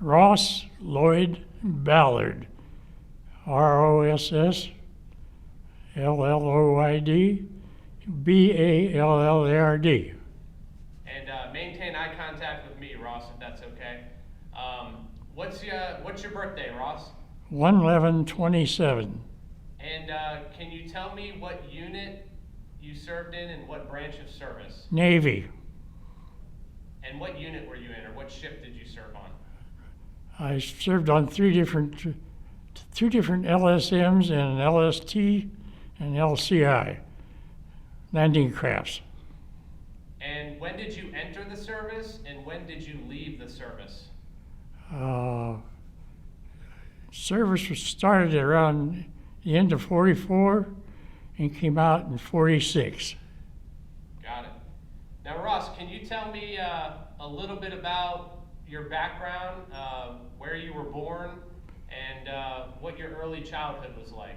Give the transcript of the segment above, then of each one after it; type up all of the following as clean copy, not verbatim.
Ross Lloyd Ballard, RossLloyd Ballard. And maintain eye contact with me, Ross, if that's okay. What's your birthday, Ross? 1/11/27. And can you tell me what unit you served in and what branch of service? Navy. And what unit were you in, or what ship did you serve on? I served on two different LSMs and an LST and LCI landing crafts. And when did you enter the service, and when did you leave the service? Service was started around the end of 44 and came out in 46. Got it. Now, Ross, can you tell me a little bit about your background, where you were born, and what your early childhood was like?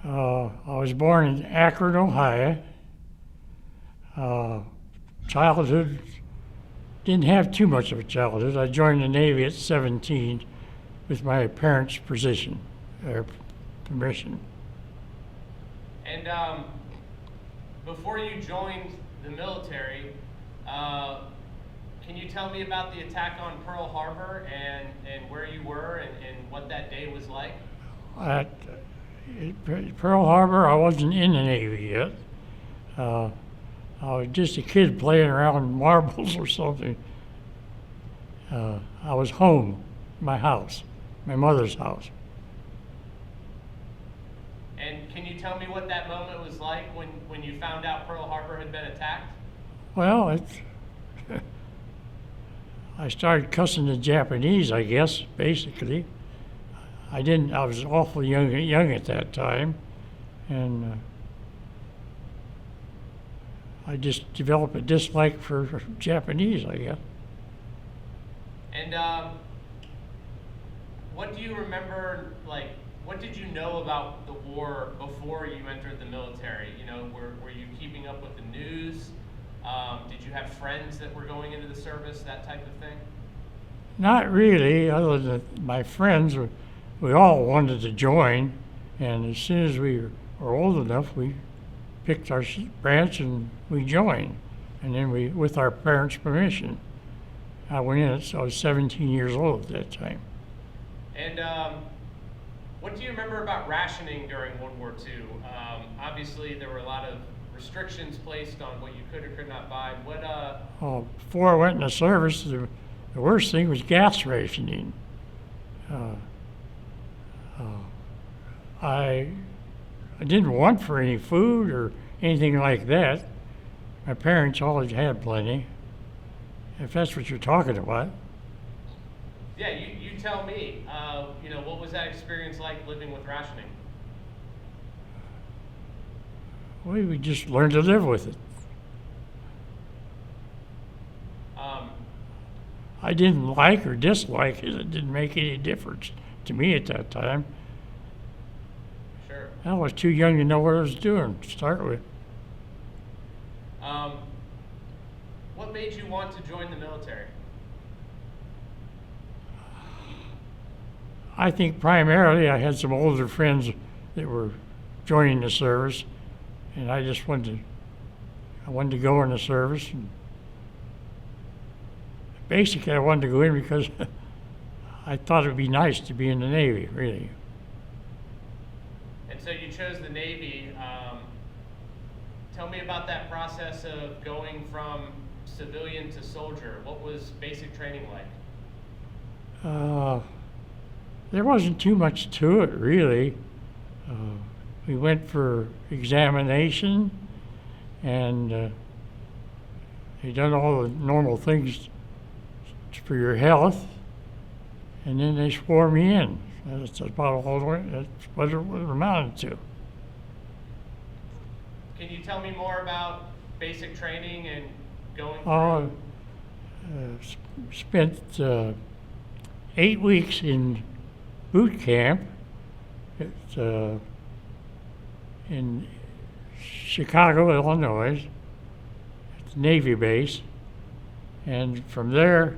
I was born in Akron, Ohio. Childhood, didn't have too much of a childhood. I joined the Navy at 17 with my parents' permission. And before you joined the military, can you tell me about the attack on Pearl Harbor and where you were and what that day was like? At Pearl Harbor, I wasn't in the Navy yet. I was just a kid playing around with marbles or something. I was home, my house, my mother's house. And can you tell me what that moment was like when you found out Pearl Harbor had been attacked? Well, I started cussing the Japanese, I guess, basically. I was awfully young at that time, and I just developed a dislike for Japanese, I guess. And what do you remember, what did you know about the war before you entered the military? You know, were you keeping up with the news? Did you have friends that were going into the service, that type of thing? Not really, other than my friends. We all wanted to join, and as soon as we were old enough, we picked our branch and we joined. And then with our parents' permission, I went in, so I was 17 years old at that time. And what do you remember about rationing during World War II? Obviously, there were a lot of restrictions placed on what you could or could not buy. Before I went into service, the worst thing was gas rationing. I didn't want for any food or anything like that. My parents always had plenty, if that's what you're talking about. Yeah, you tell me. What was that experience like living with rationing? We just learned to live with it. I didn't like or dislike it. It didn't make any difference to me at that time. Sure. I was too young to know what I was doing to start with. What made you want to join the military? I think primarily I had some older friends that were joining the service, and I just wanted to go in the service. And basically, I wanted to go in because I thought it would be nice to be in the Navy, really. And so you chose the Navy. Tell me about that process of going from civilian to soldier. What was basic training like? There wasn't too much to it, really. We went for examination, and they done all the normal things for your health, and then they swore me in. That's about all. That's what it amounted to. Can you tell me more about basic training and going through? Spent 8 weeks in boot camp in Chicago, Illinois, at the Navy base. And from there,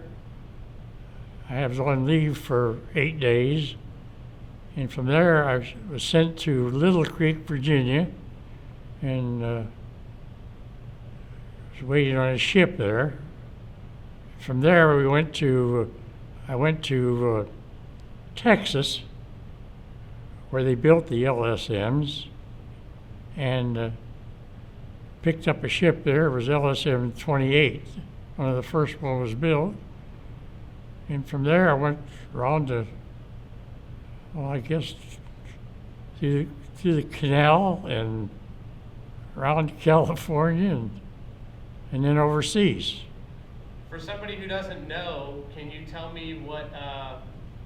I was on leave for 8 days, and from there I was sent to Little Creek, Virginia, and was waiting on a ship there. From there I went to Texas, where they built the LSMs, and picked up a ship there. It was LSM 28. One of the first one was built. And from there I went around to, well, I guess through the canal and around California and then overseas. For somebody who doesn't know, can you tell me what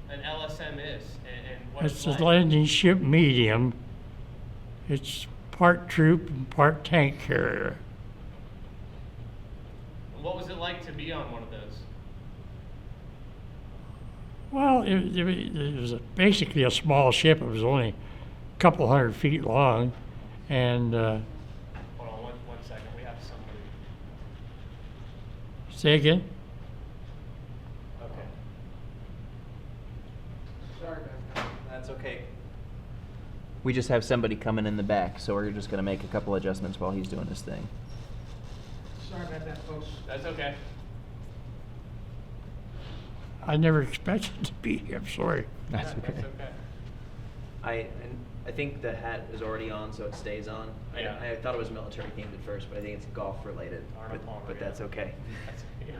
an LSM is and what It's it's a like? landing ship medium. It's part troop and part tank carrier. And what was it like to be on one of those? Well, it was basically a small ship. It was only a couple 100 feet long, and Hold on one second. We have somebody. say again. Okay. Sorry about that. That's okay. We just have somebody coming in the back, so we're just going to make a couple adjustments while he's doing his thing. Sorry about that, folks. That's okay. I never expected to be here. I'm sorry. That's Yeah, okay. That's okay. I think the hat is already on, so it stays on. Yeah. I thought it was military themed at first, but I think it's golf related. Arnold Palmer, But yeah. that's okay. That's okay.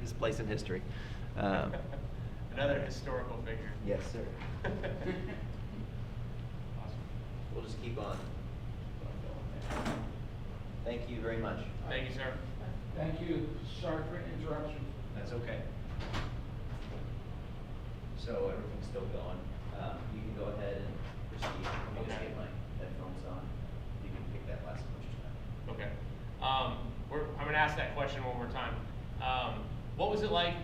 His place in history. Another historical figure. Yes, sir. Awesome. We'll just keep on. Thank you very much. Thank you, sir. Thank you. Sorry for the interruption. That's okay. So everything's still going. You can go ahead and proceed. Let me just Okay. get my headphones on. You can pick that last question up. Okay. I'm going to ask that question one more time. What was it like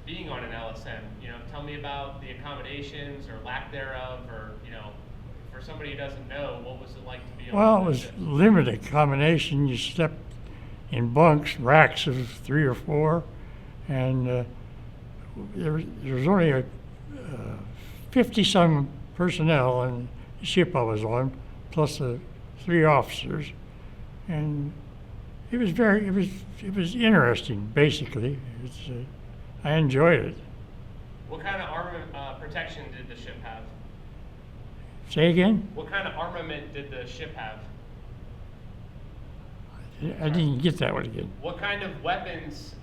being on an LSM? You know, tell me about the accommodations or lack thereof, or, you know, for somebody who doesn't know, what was it like to be on Well, it one of was those ships? limited combination. You slept in bunks, racks of 3 or 4, and there was only a 50-some personnel in the ship I was on, plus 3 officers, and it was interesting. Basically, I enjoyed it. What kind of armament protection did the ship have? Say again? What kind of armament did the ship have? I didn't get that one again. What kind of weapons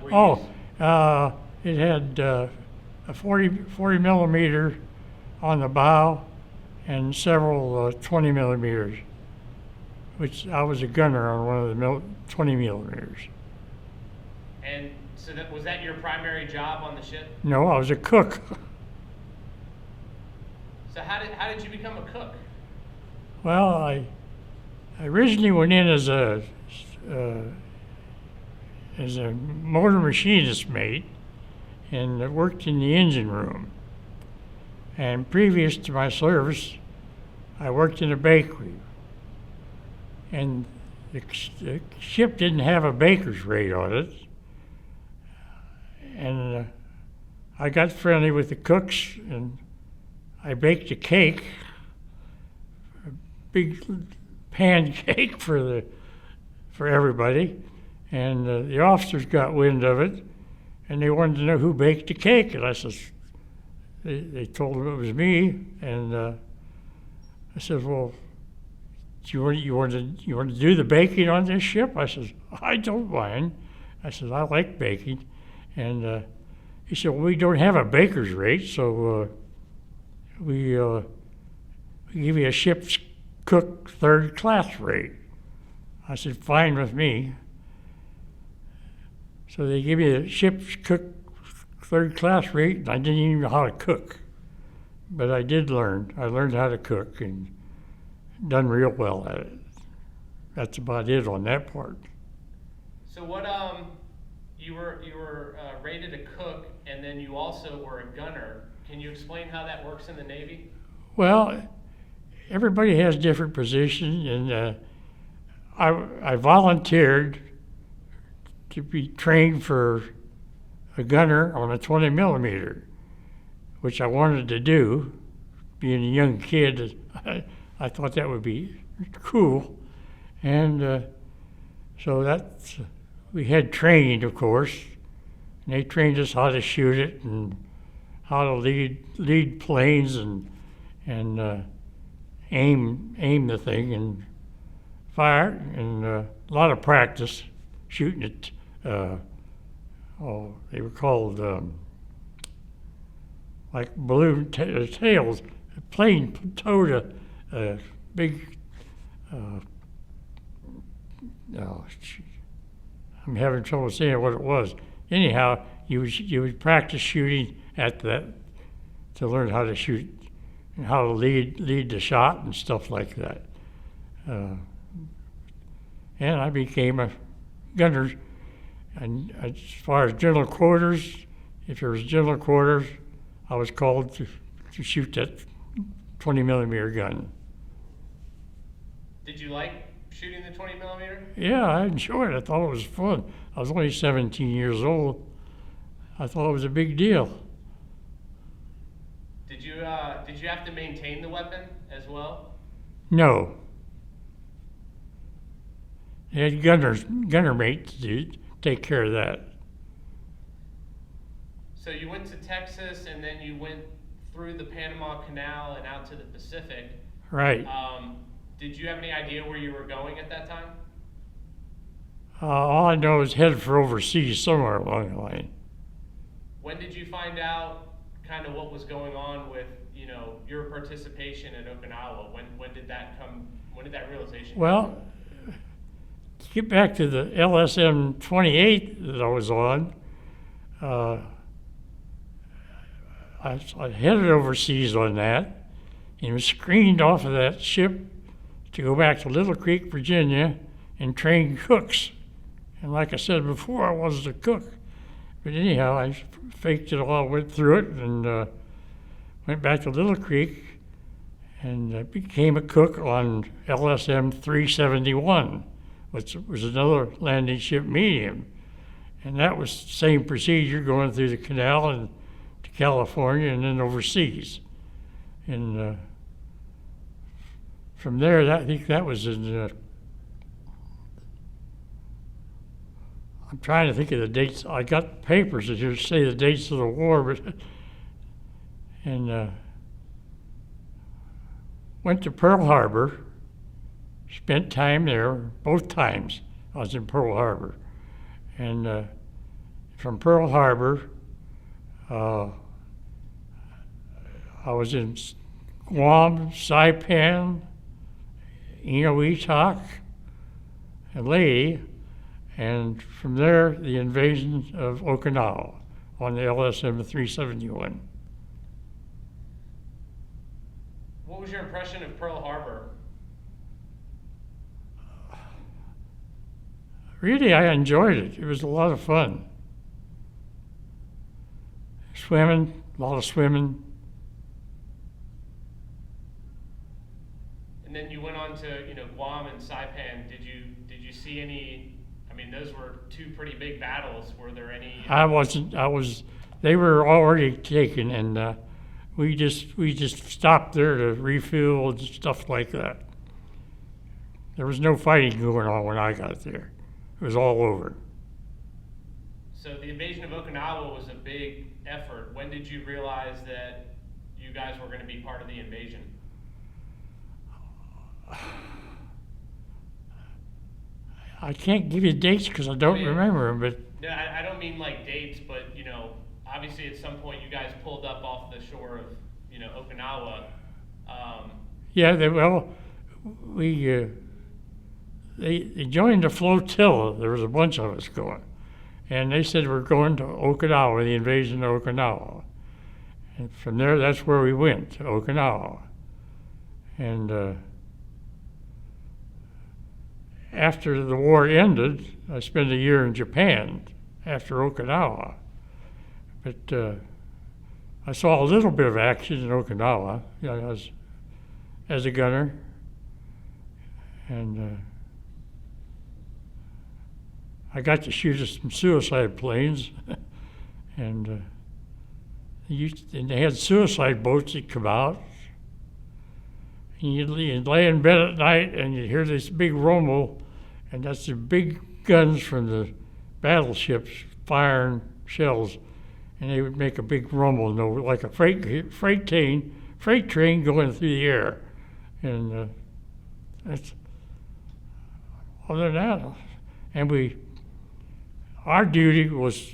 were Oh, used? it had a 40 millimeter on the bow and several 20 millimeters, which I was a gunner on one of the 20 millimeters. And so was that your primary job on the ship? No, I was a cook. So how did you become a cook? Well, I originally went in as a motor machinist mate and worked in the engine room. And previous to my service, I worked in a bakery. And the ship didn't have a baker's rate on it. And I got friendly with the cooks, and I baked a cake, a big pancake for everybody. And the officers got wind of it, and they wanted to know who baked the cake. And I said, they told them it was me. And I said, well, do you want to do the baking on this ship? I said, I don't mind. I said, I like baking. And he said, well, we don't have a baker's rate, so we give you a ship's cook 3rd class rate. I said, fine with me. So they give me a ship's cook 3rd class rate, and I didn't even know how to cook. But I did learn. I learned how to cook and done real well at it. That's about it on that part. So what you were rated a cook, and then you also were a gunner. Can you explain how that works in the Navy? Well, everybody has different positions, and I volunteered to be trained for a gunner on a 20 millimeter, which I wanted to do. Being a young kid, I thought that would be cool. And so we had training, of course, and they trained us how to shoot it and how to lead planes and aim the thing and fire, and a lot of practice shooting it. They were called like balloon tails. A plane towed a big. I'm having trouble saying what it was. Anyhow, you would practice shooting at that to learn how to shoot and how to lead the shot and stuff like that. And I became a gunner. And as far as general quarters, if there was general quarters, I was called to shoot that 20 millimeter gun. Did you like shooting the 20 millimeter? Yeah, I enjoyed it. I thought it was fun. I was only 17 years old. I thought it was a big deal. Did you have to maintain the weapon as well? No. They had gunner mates to take care of that. So you went to Texas and then you went through the Panama Canal and out to the Pacific. Right. Did you have any idea where you were going at that time? All I know is head for overseas somewhere along the line. When did you find out kind of what was going on with, your participation at Okinawa? When did that come? When did that realization come? Well, to get back to the LSM 28 that I was on, I headed overseas on that and was screened off of that ship to go back to Little Creek, Virginia, and train cooks. And like I said before, I wasn't a cook. But anyhow, I faked it all, went through it, and went back to Little Creek and became a cook on LSM 371, which was another landing ship medium. And that was the same procedure, going through the canal and to California and then overseas. And from there, I think that was in, I'm trying to think of the dates. I got papers that just say the dates of the war, but and went to Pearl Harbor, spent time there, both times I was in Pearl Harbor. And from Pearl Harbor, I was in Guam, Saipan, Inuitak, and Leyte, and from there, the invasion of Okinawa on the LSM 371. What was your impression of Pearl Harbor? Really, I enjoyed it. It was a lot of fun. Swimming, a lot of swimming. And then you went on to, Guam and Saipan. Did you see any? I mean, those were two pretty big battles. Were there any? They were already taken, and we just stopped there to refuel and stuff like that. There was no fighting going on when I got there. It was all over. So the invasion of Okinawa was a big effort. When did you realize that you guys were going to be part of the invasion? I can't give you dates because I don't remember them, but No, I don't mean like dates, but obviously at some point you guys pulled up off the shore of Okinawa. yeah, they joined the flotilla. There was a bunch of us going, and they said we're going to Okinawa, the invasion of Okinawa. And from there, that's where we went, to Okinawa. And after the war ended, I spent a year in Japan after Okinawa. But I saw a little bit of action in Okinawa, as a gunner. And I got to shoot some suicide planes. And and they had suicide boats that come out. And you'd lay in bed at night and you'd hear this big rumble, and that's the big guns from the battleships firing shells, and they would make a big rumble, like a freight train going through the air. And that's other than that. And our duty was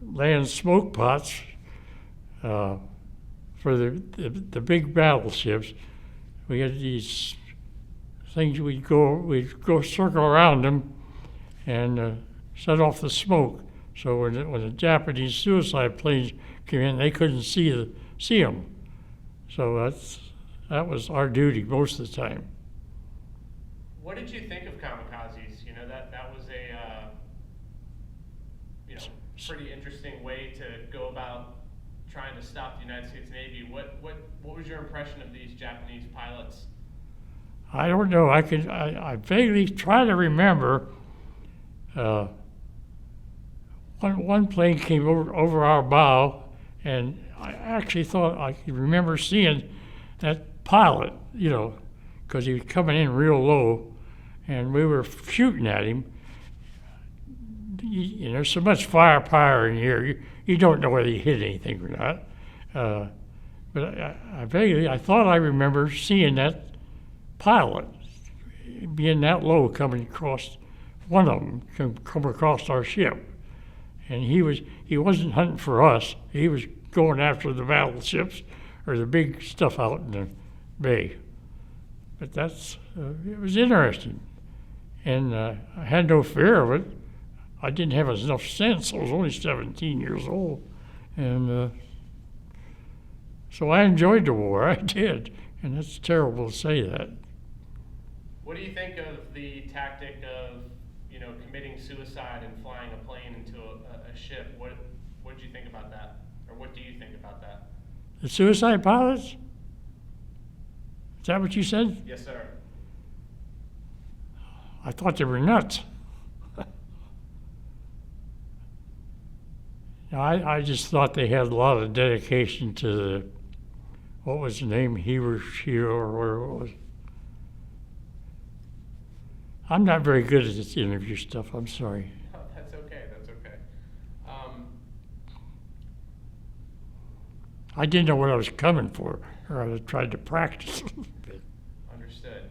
laying smoke pots for the big battleships. We had these things we'd go circle around them and set off the smoke. So when the Japanese suicide planes came in, they couldn't see them. So that was our duty most of the time. What did you think of kamikazes? You know, that was a pretty interesting way to go about trying to stop the United States Navy. What was your impression of these Japanese pilots? I don't know. I vaguely try to remember. One plane came over our bow, and I actually thought I could remember seeing that pilot, because he was coming in real low, and we were shooting at him. There's so much firepower in here, you don't know whether you hit anything or not. But I thought I remember seeing that pilot being that low coming across, one of them come across our ship. And he wasn't hunting for us. He was going after the battleships or the big stuff out in the bay. But it was interesting. And I had no fear of it. I didn't have enough sense. I was only 17 years old. And so I enjoyed the war. I did. And it's terrible to say that. What do you think of the tactic of, committing suicide and flying a plane into a ship? What did you think about that? Or what do you think about that? The suicide pilots? Is that what you said? Yes, sir. I thought they were nuts. I just thought they had a lot of dedication to what was the name, Hiroshima, or where it was. I'm not very good at this interview stuff, I'm sorry. Oh, that's okay. I didn't know what I was coming for, or I tried to practice a little bit. Understood.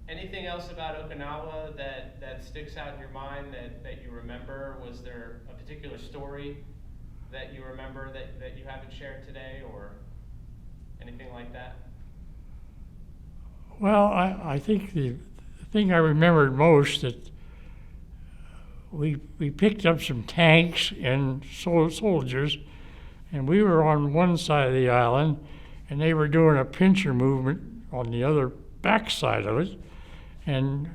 Anything else about Okinawa that sticks out in your mind that you remember? Was there a particular story that you remember that you haven't shared today, or anything like that? Well, I think the thing I remembered most that we picked up some tanks and soldiers, and we were on one side of the island, and they were doing a pincher movement on the other back side of it, and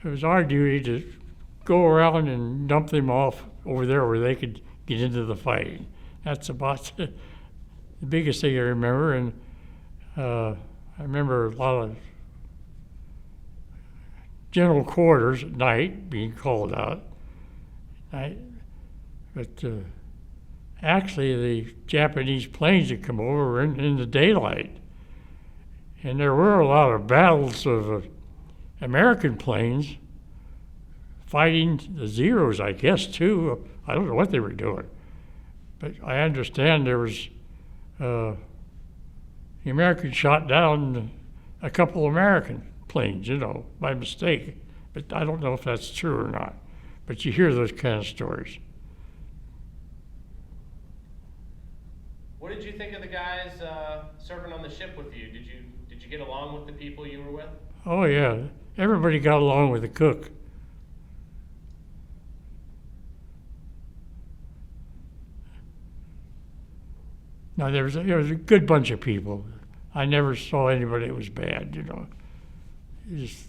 it was our duty to go around and dump them off over there where they could get into the fighting. That's about the biggest thing I remember, and I remember a lot of general quarters at night being called out. But actually, the Japanese planes that come over were in the daylight. And there were a lot of battles of American planes fighting the Zeros, I guess, too. I don't know what they were doing. But I understand there was the Americans shot down a couple American planes, by mistake. But I don't know if that's true or not. But you hear those kind of stories. What did you think of the guys serving on the ship with you? Did you get along with the people you were with? Oh, yeah. Everybody got along with the cook. No, there was a good bunch of people. I never saw anybody that was bad, Just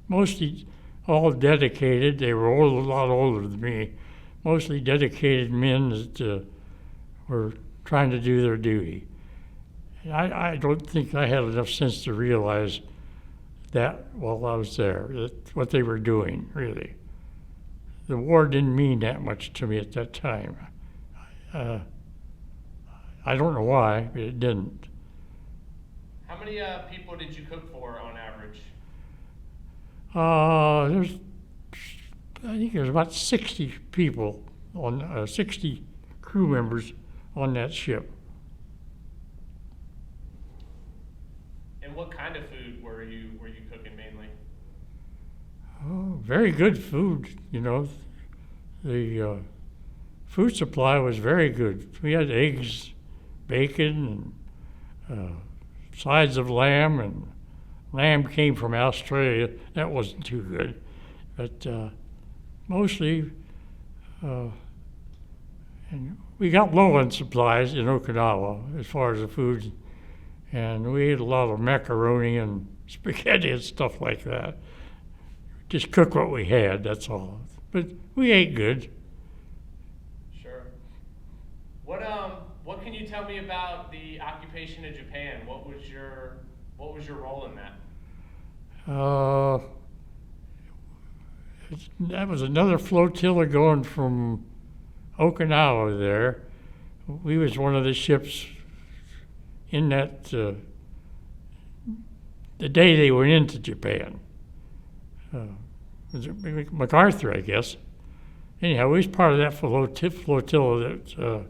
mostly all dedicated. They were a lot older than me. Mostly dedicated men that were trying to do their duty. And I don't think I had enough sense to realize that while I was there, that what they were doing, really. the war didn't mean that much to me at that time. I don't know why, but it didn't. How many people did you cook for on average? I think there's about 60 people 60 crew members on that ship. And what kind of food were you cooking mainly? Oh, very good food, you know. The food supply was very good. We had eggs, bacon, and sides of lamb, and lamb came from Australia. That wasn't too good. But mostly, and we got low on supplies in Okinawa as far as the food, and we ate a lot of macaroni and spaghetti and stuff like that. Just cook what we had, that's all. But we ate good. Sure. What can you tell me about the occupation of Japan? What was your role in that? That was another flotilla going from Okinawa there. We was one of the ships in that, the day they went into Japan. Was it MacArthur, I guess. Anyhow, we was part of that flotilla that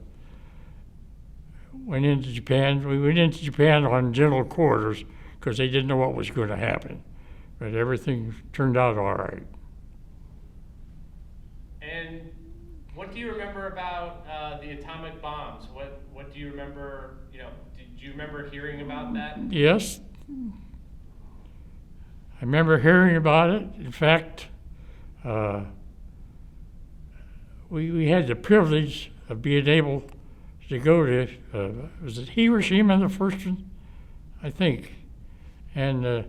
went into Japan. We went into Japan on general quarters because they didn't know what was going to happen. But everything turned out all right. And what do you remember about the atomic bombs? What do you remember, did you remember hearing about that? Yes. I remember hearing about it. In fact, we had the privilege of being able to go to, was it Hiroshima, the first one? I think. And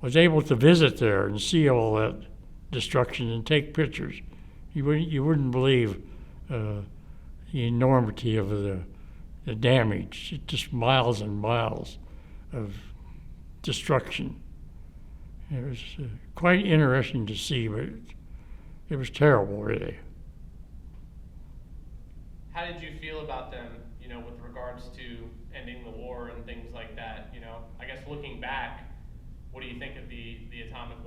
was able to visit there and see all that destruction and take pictures. You wouldn't believe the enormity of the damage. Just miles and miles of destruction. It was quite interesting to see, but it was terrible, really. How did you feel about them, with regards to ending the war and things like that? I guess looking back, what do you think of the atomic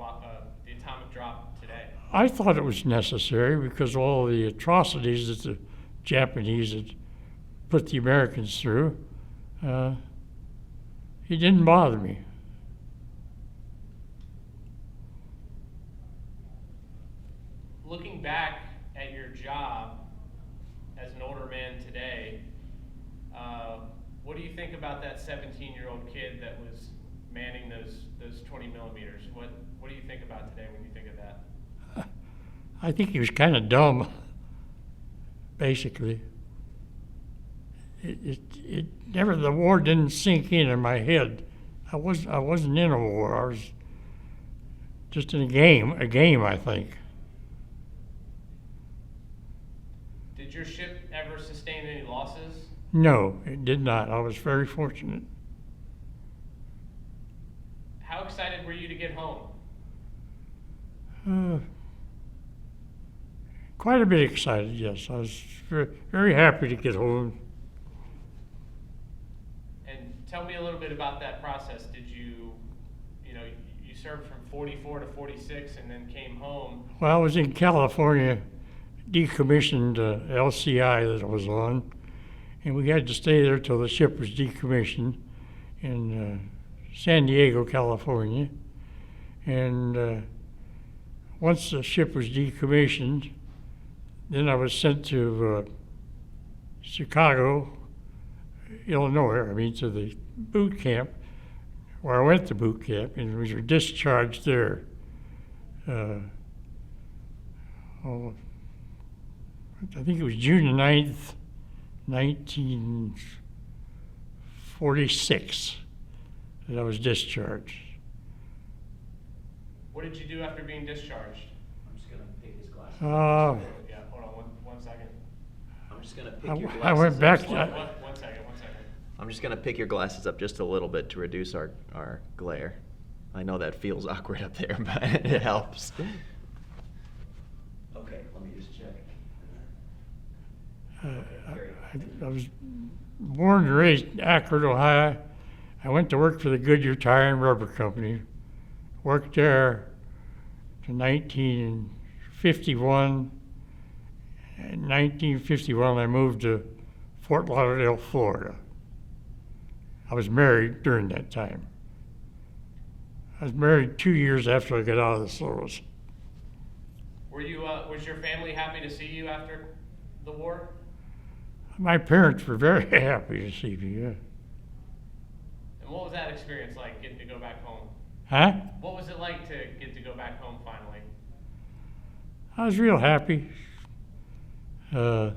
drop today? I thought it was necessary because of all the atrocities that the Japanese had put the Americans through. It didn't bother me. Looking back at your job as an older man today, what do you think about that 17-year-old kid that was manning those 20 millimeters? What do you think about today when you think of that? I think he was kind of dumb, basically. It never, the war didn't sink in my head. I wasn't in a war. I was just in a game, I think. Did your ship ever sustain any losses? No, it did not. I was very fortunate. How excited were you to get home? Quite a bit excited, yes. I was very, very happy to get home. And tell me a little bit about that process. Did you served from 44 to 46 and then came home? Well, I was in California, decommissioned LCI that I was on, and we had to stay there till the ship was decommissioned in San Diego, California. And once the ship was decommissioned, then I was sent to Chicago, Illinois, to the boot camp, where I went to boot camp, and we were discharged there. I think it was June 9th, 1946, that I was discharged. What did you do after being discharged? I'm just going to pick his glasses. Yeah, hold on one second. I'm just going to pick your glasses I went back. One second. I'm just going to pick your glasses up just a little bit to reduce our glare. I know that feels awkward up there, but it helps. Okay. I was born and raised in Akron, Ohio. I went to work for the Goodyear Tire and Rubber Company. Worked there to 1951. In 1951, I moved to Fort Lauderdale, Florida. I was married during that time. I was married 2 years after I got out of the service. Were you, was your family happy to see you after the war? My parents were very happy to see me, yeah. And what was that experience like, getting to go back home? Huh? What was it like to get to go back home finally? I was real happy. My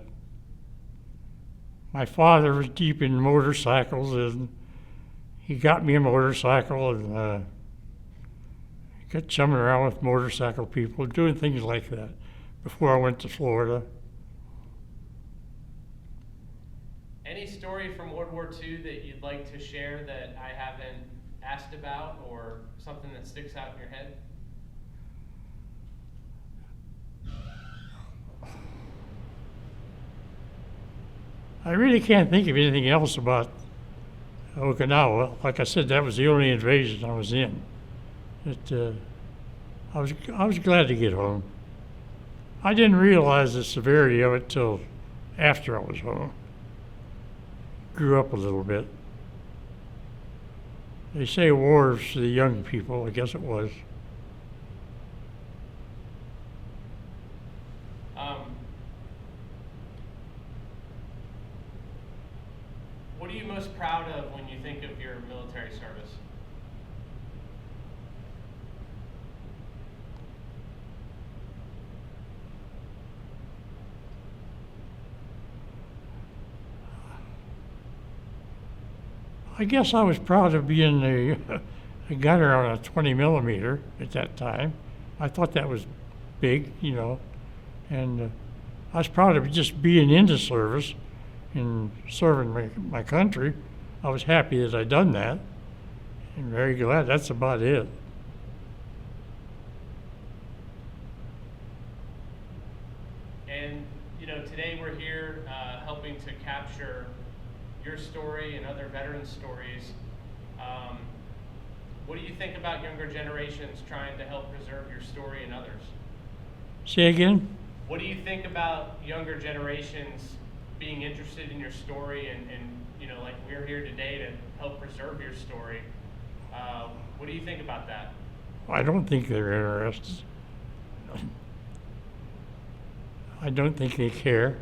father was deep in motorcycles, and he got me a motorcycle, and got chumming around with motorcycle people, doing things like that before I went to Florida. Any story from World War II that you'd like to share that I haven't asked about, or something that sticks out in your head? I really can't think of anything else about Okinawa. Like I said, that was the only invasion I was in. I was glad to get home. I didn't realize the severity of it till after I was home. Grew up a little bit. They say war is for the young people. I guess it was. What are you most proud of when you think of your military service? I guess I was proud of being a gunner on a 20 millimeter at that time. I thought that was big, you know, and I was proud of just being in the service and serving my country. I was happy that I'd done that, and very glad. That's about it. And, you know, today we're here helping to capture your story and other veterans' stories. What do you think about younger generations trying to help preserve your story and others? Say again? What do you think about younger generations being interested in your story and you know, like we're here today to help preserve your story? What do you think about that? I don't think they're interested. I don't think they care.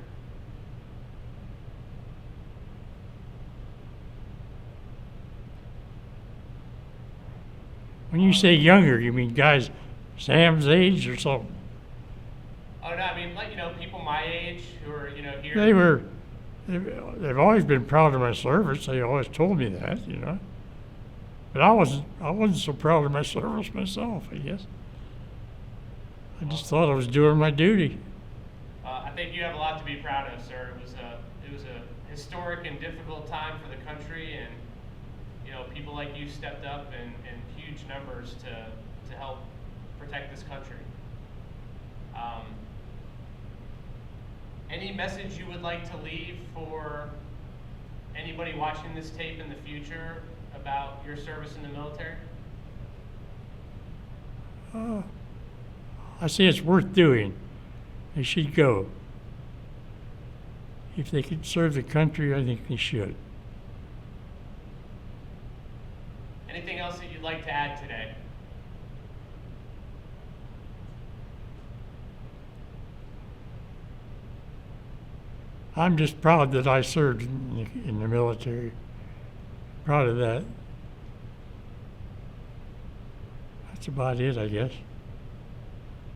When you say younger, you mean guys Sam's age or something? Oh no, I mean, like, you know, people my age who are, you know, here. They've always been proud of my service. They always told me that, you know. But I wasn't so proud of my service myself, I guess. I just thought I was doing my duty. I think you have a lot to be proud of, sir. It was a historic and difficult time for the country, and you know, people like you stepped up in huge numbers to help protect this country. Any message you would like to leave for anybody watching this tape in the future about your service in the military? I say it's worth doing. They should go. If they could serve the country, I think they should. Anything else that you'd like to add today? I'm just proud that I served in the military. Proud of that. That's about it, I guess.